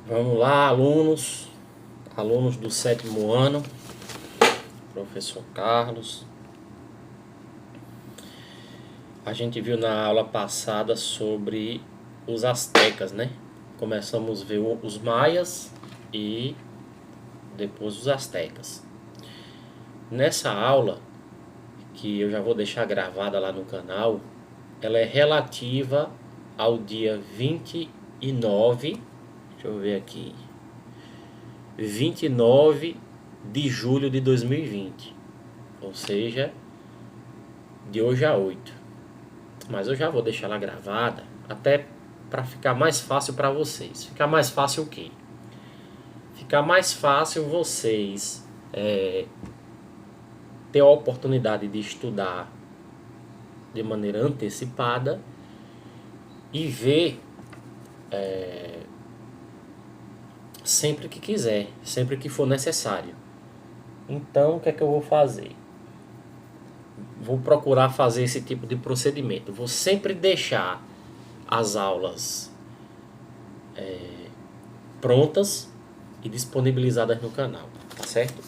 Vamos lá, alunos do sétimo ano, professor Carlos. A gente viu na aula passada sobre os astecas, né? Começamos a ver os maias e depois os astecas. Nessa aula, que eu já vou deixar gravada lá no canal, ela é relativa ao dia 29, deixa eu ver aqui, 29 de julho de 2020, ou seja, de hoje a 8. Mas eu já vou deixar ela gravada, até para ficar mais fácil para vocês. Ficar mais fácil o quê? Ficar mais fácil vocês ter a oportunidade de estudar de maneira antecipada e ver sempre que quiser, sempre que for necessário. Então, o que é que eu vou fazer? Vou procurar fazer esse tipo de procedimento. Vou sempre deixar as aulas prontas e disponibilizadas no canal, tá certo?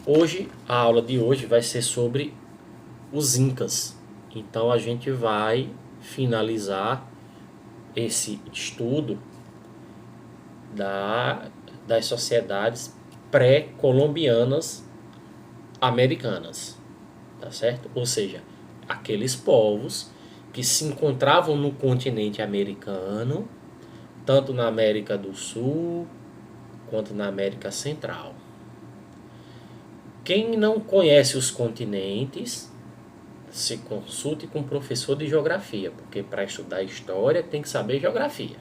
Hoje, a aula de hoje vai ser sobre os Incas. Então, a gente vai finalizar esse estudo das sociedades pré-colombianas americanas, tá certo? Ou seja, aqueles povos que se encontravam no continente americano, tanto na América do Sul quanto na América Central. Quem não conhece os continentes, se consulte com um professor de geografia, porque para estudar história tem que saber geografia,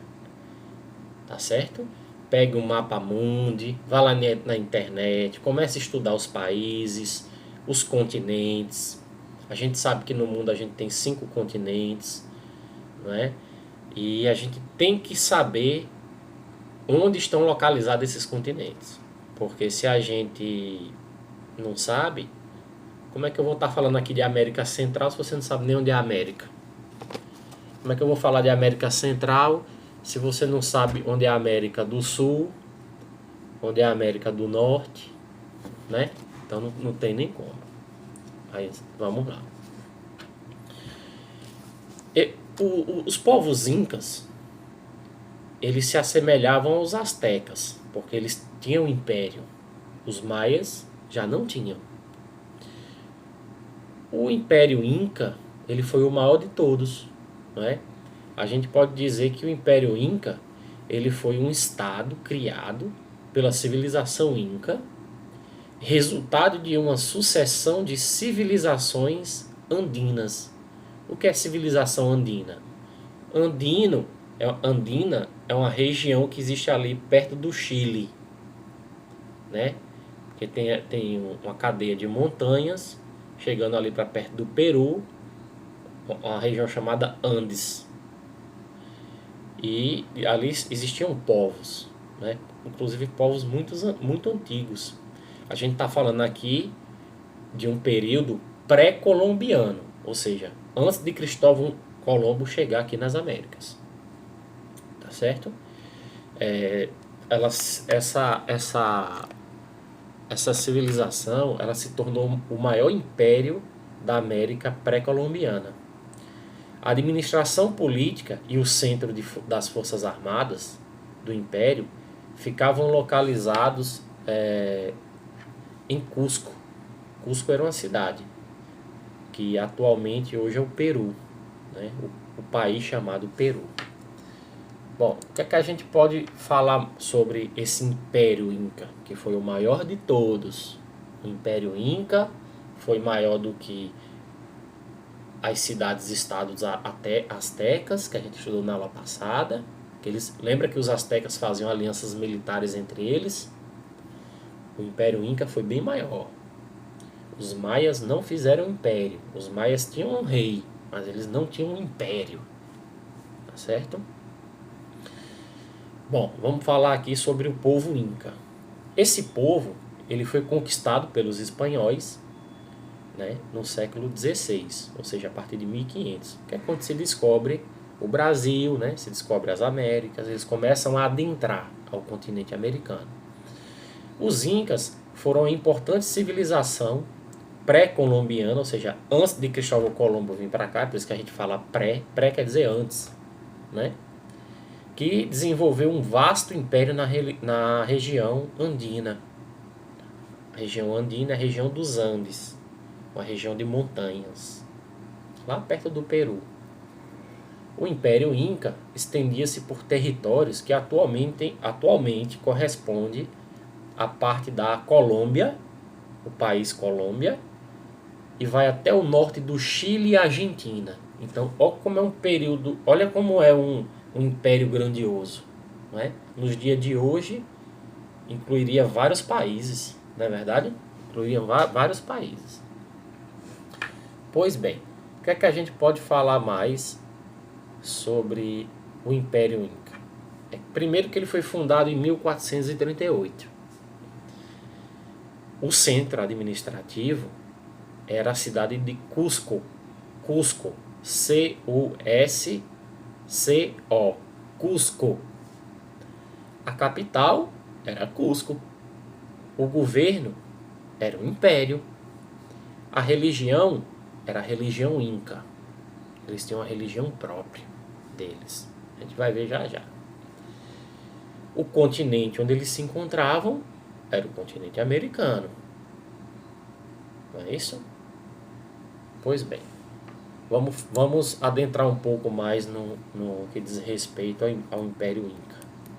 tá certo? Pegue um mapa mundi, vá lá na internet, comece a estudar os países, os continentes. A gente sabe que no mundo a gente tem 5 continentes, não é? E a gente tem que saber onde estão localizados esses continentes. Porque se a gente não sabe, como é que eu vou estar falando aqui de América Central se você não sabe nem onde é a América? Como é que eu vou falar de América Central se você não sabe onde é a América do Sul, onde é a América do Norte, né? Então não tem nem como. Aí, vamos lá. Os povos incas, eles se assemelhavam aos astecas, porque eles tinham império. Os maias já não tinham. O Império Inca, ele foi o maior de todos, não é? A gente pode dizer que o Império Inca, ele foi um estado criado pela civilização Inca, resultado de uma sucessão de civilizações andinas. O que é civilização andina? Andina é uma região que existe ali perto do Chile, né? Que tem uma cadeia de montanhas chegando ali para perto do Peru, uma região chamada Andes. E ali existiam povos, né? Inclusive povos muito antigos. A gente está falando aqui de um período pré-colombiano, ou seja, antes de Cristóvão Colombo chegar aqui nas Américas, tá certo? Essa civilização, ela se tornou o maior império da América pré-colombiana. A administração política e o centro das forças armadas do império ficavam localizados em Cusco. Cusco era uma cidade que atualmente hoje é o Peru, né? O país chamado Peru. Bom, o que é que a gente pode falar sobre esse Império Inca, que foi o maior de todos? O Império Inca foi maior do que as cidades-estados até astecas, que a gente estudou na aula passada. Lembra que os astecas faziam alianças militares entre eles? O Império Inca foi bem maior. Os maias não fizeram império. Os maias tinham um rei, mas eles não tinham um império. Tá certo? Bom, vamos falar aqui sobre o povo Inca. Esse povo, ele foi conquistado pelos espanhóis, né, no século XVI, ou seja, a partir de 1500, que é quando se descobre o Brasil, né? Se descobre as Américas, eles começam a adentrar ao continente americano. Os Incas foram uma importante civilização pré-colombiana, ou seja, antes de Cristóvão Colombo vir para cá, por isso que a gente fala pré quer dizer antes, né? Que desenvolveu um vasto império na região andina. A região andina é a região dos Andes, uma região de montanhas, lá perto do Peru. O Império Inca estendia-se por territórios que atualmente corresponde à parte da Colômbia, o país Colômbia, e vai até o norte do Chile e Argentina. Então, olha como é um período, olha como é um império grandioso, não é? Nos dias de hoje, incluiria vários países, não é verdade? Incluiria vários países. Pois bem, o que é que a gente pode falar mais sobre o Império Inca? Primeiro que ele foi fundado em 1438. O centro administrativo era a cidade de Cusco. Cusco. C-U-S-C-O. Cusco. A capital era Cusco. O governo era o império. A religião era a religião Inca. Eles tinham uma religião própria deles. A gente vai ver já já. O continente onde eles se encontravam era o continente americano. Não é isso? Pois bem, vamos adentrar um pouco mais no que diz respeito ao Império Inca,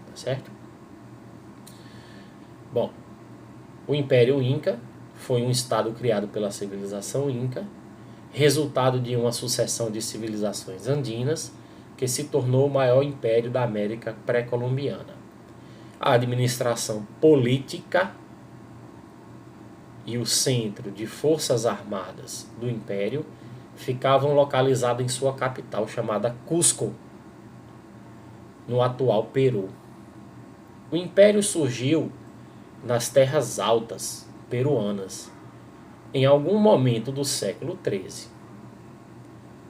tá certo? Bom, o Império Inca foi um estado criado pela civilização Inca, resultado de uma sucessão de civilizações andinas, que se tornou o maior império da América pré-colombiana. A administração política e o centro de forças armadas do império ficavam localizados em sua capital, chamada Cusco, no atual Peru. O império surgiu nas terras altas peruanas, em algum momento do século XIII.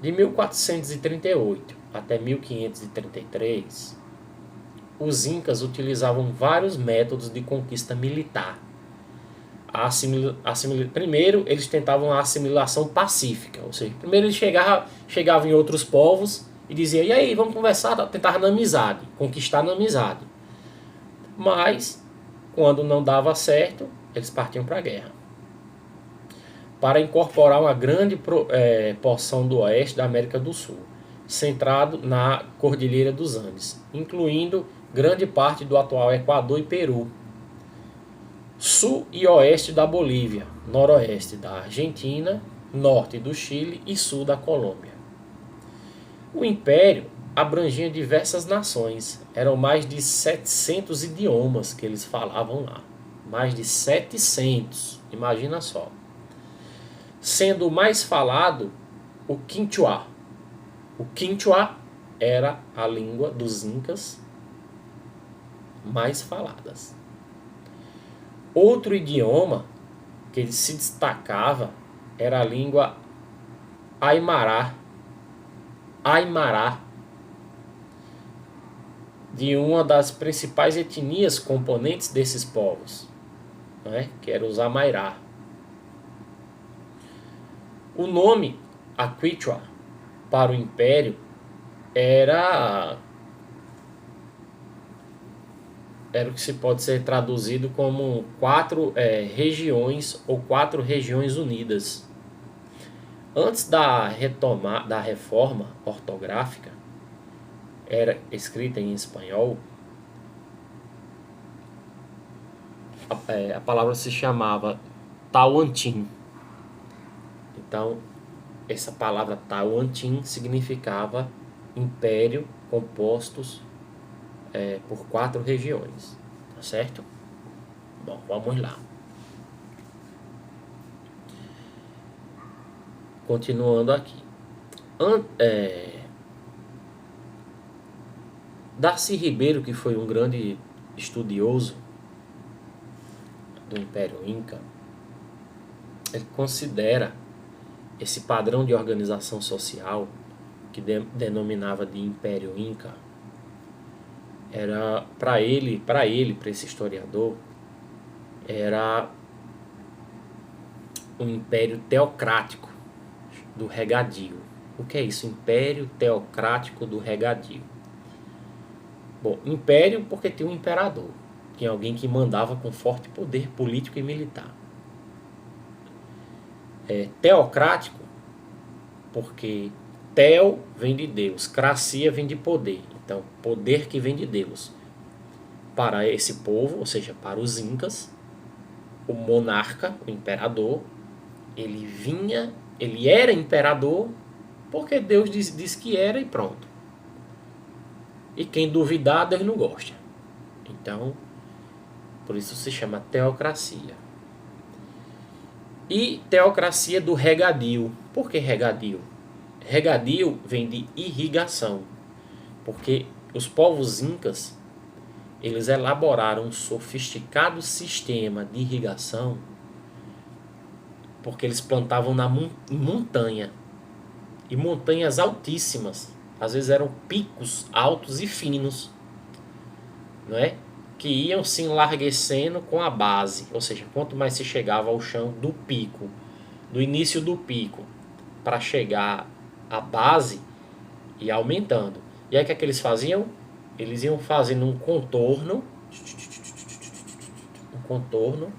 De 1438 até 1533, os incas utilizavam vários métodos de conquista militar. Primeiro, eles tentavam a assimilação pacífica, ou seja, primeiro eles chegavam em outros povos e diziam, e aí, vamos conversar, tentar na amizade, conquistar na amizade. Mas, quando não dava certo, eles partiam para a guerra. Para incorporar uma grande porção do oeste da América do Sul, centrado na Cordilheira dos Andes, incluindo grande parte do atual Equador e Peru, sul e oeste da Bolívia, noroeste da Argentina, norte do Chile e sul da Colômbia. O império abrangia diversas nações, eram mais de 700 idiomas que eles falavam lá, mais de 700, imagina só. Sendo o mais falado o Quinchua. O Quinchua era a língua dos incas mais faladas. Outro idioma que se destacava era a língua Aymara, de uma das principais etnias componentes desses povos, né, que era os Amairá. O nome Aquichua para o império era o que se pode ser traduzido como quatro regiões ou quatro regiões unidas. Antes da reforma ortográfica, era escrita em espanhol, a palavra se chamava Tauantin. Então, essa palavra Tauantin significava império compostos por quatro regiões, tá certo? Bom, vamos lá. Continuando aqui. Darcy Ribeiro, que foi um grande estudioso do Império Inca, ele considera esse padrão de organização social que denominava de Império Inca, era para para esse historiador, era um império teocrático do regadio. O que é isso? Império teocrático do regadio. Bom, império porque tinha um imperador, tinha alguém que mandava com forte poder político e militar. Teocrático porque teo vem de Deus, cracia vem de poder. Então, poder que vem de Deus. Para esse povo, ou seja, para os incas, o monarca, o imperador, ele era imperador porque Deus diz que era e pronto. E quem duvidar, Deus não gosta. Então, por isso se chama teocracia. E teocracia do regadio. Por que regadio? Regadio vem de irrigação, porque os povos incas, eles elaboraram um sofisticado sistema de irrigação, porque eles plantavam em montanha, e montanhas altíssimas, às vezes eram picos altos e finos, não é? Que iam se enlarguecendo com a base, ou seja, quanto mais se chegava ao chão do pico, do início do pico, para chegar à base, ia aumentando. E aí o que é que eles faziam? Eles iam fazendo um contorno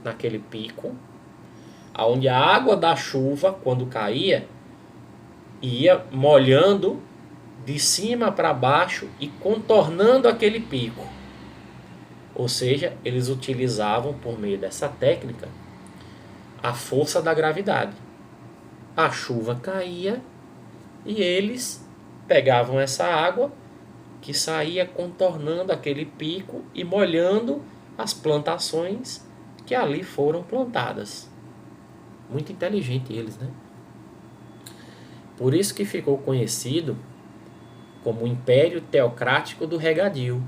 naquele pico, onde a água da chuva, quando caía, ia molhando de cima para baixo e contornando aquele pico. Ou seja, eles utilizavam, por meio dessa técnica, a força da gravidade. A chuva caía e eles pegavam essa água que saía contornando aquele pico e molhando as plantações que ali foram plantadas. Muito inteligente eles, né? Por isso que ficou conhecido como o Império Teocrático do Regadio,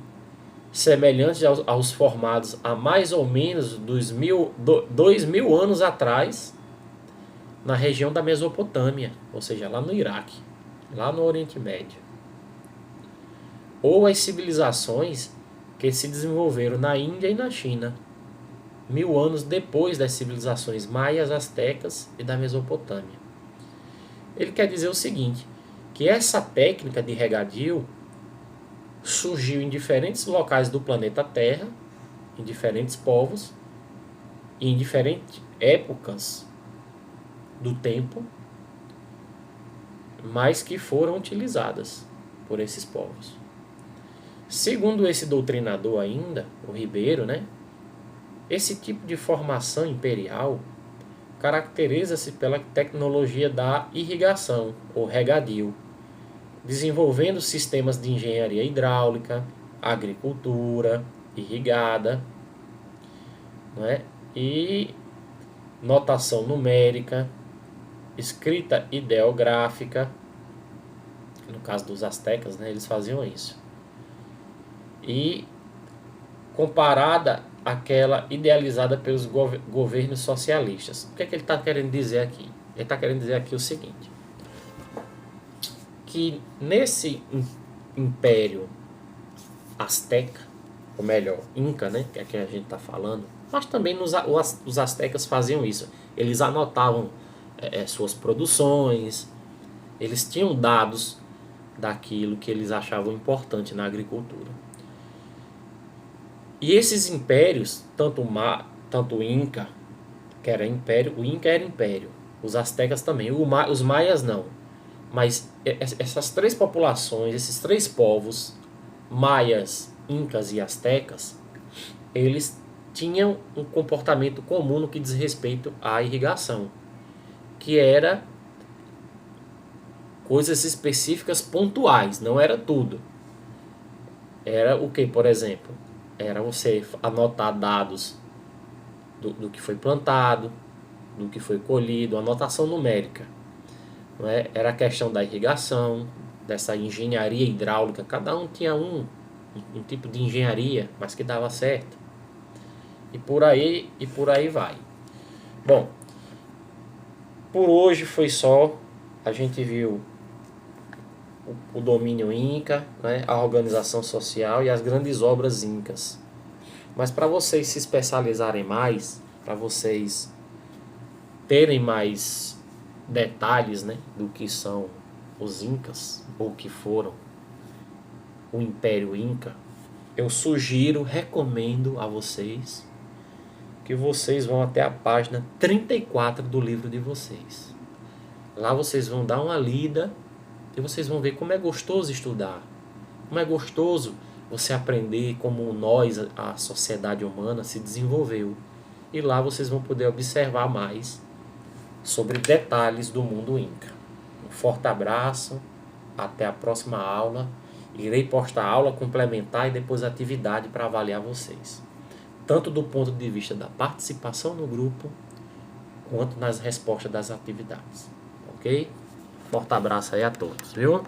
semelhante aos formados há mais ou menos 2000 anos atrás na região da Mesopotâmia, ou seja, lá no Iraque, lá no Oriente Médio. Ou as civilizações que se desenvolveram na Índia e na China, 1000 anos depois das civilizações maias, astecas e da Mesopotâmia. Ele quer dizer o seguinte, que essa técnica de regadio surgiu em diferentes locais do planeta Terra, em diferentes povos, e em diferentes épocas do tempo, mas que foram utilizadas por esses povos. Segundo esse doutrinador ainda, o Ribeiro, né, esse tipo de formação imperial caracteriza-se pela tecnologia da irrigação, ou regadio, desenvolvendo sistemas de engenharia hidráulica, agricultura irrigada, né, e notação numérica, escrita ideográfica. No caso dos astecas, né, eles faziam isso. E comparada àquela idealizada pelos governos socialistas. O que é que ele está querendo dizer aqui? Ele está querendo dizer aqui o seguinte, que nesse império asteca, ou melhor, Inca, né, que é que a gente está falando, mas também os astecas faziam isso. Eles anotavam suas produções, eles tinham dados daquilo que eles achavam importante na agricultura. E esses impérios, tanto o Inca, que era império, o Inca era império, os astecas também, os maias não. Mas essas três populações, esses três povos, maias, incas e astecas, eles tinham um comportamento comum no que diz respeito à irrigação, que era coisas específicas pontuais, não era tudo. Era o que, por exemplo? Era você anotar dados do que foi plantado, do que foi colhido, anotação numérica. Não é? Era a questão da irrigação, dessa engenharia hidráulica. Cada um tinha um tipo de engenharia, mas que dava certo. E por aí vai. Bom, por hoje foi só. A gente viu o domínio inca, né, a organização social e as grandes obras incas. Mas para vocês se especializarem mais, para vocês terem mais detalhes, né, do que são os incas, ou que foram o Império Inca, eu sugiro, recomendo a vocês que vocês vão até a página 34 do livro de vocês. Lá vocês vão dar uma lida e vocês vão ver como é gostoso estudar. Como é gostoso você aprender como nós, a sociedade humana, se desenvolveu. E lá vocês vão poder observar mais sobre detalhes do mundo Inca. Um forte abraço, até a próxima aula. Irei postar aula complementar e depois atividade para avaliar vocês. Tanto do ponto de vista da participação no grupo, quanto nas respostas das atividades. Ok? Forte abraço aí a todos, viu?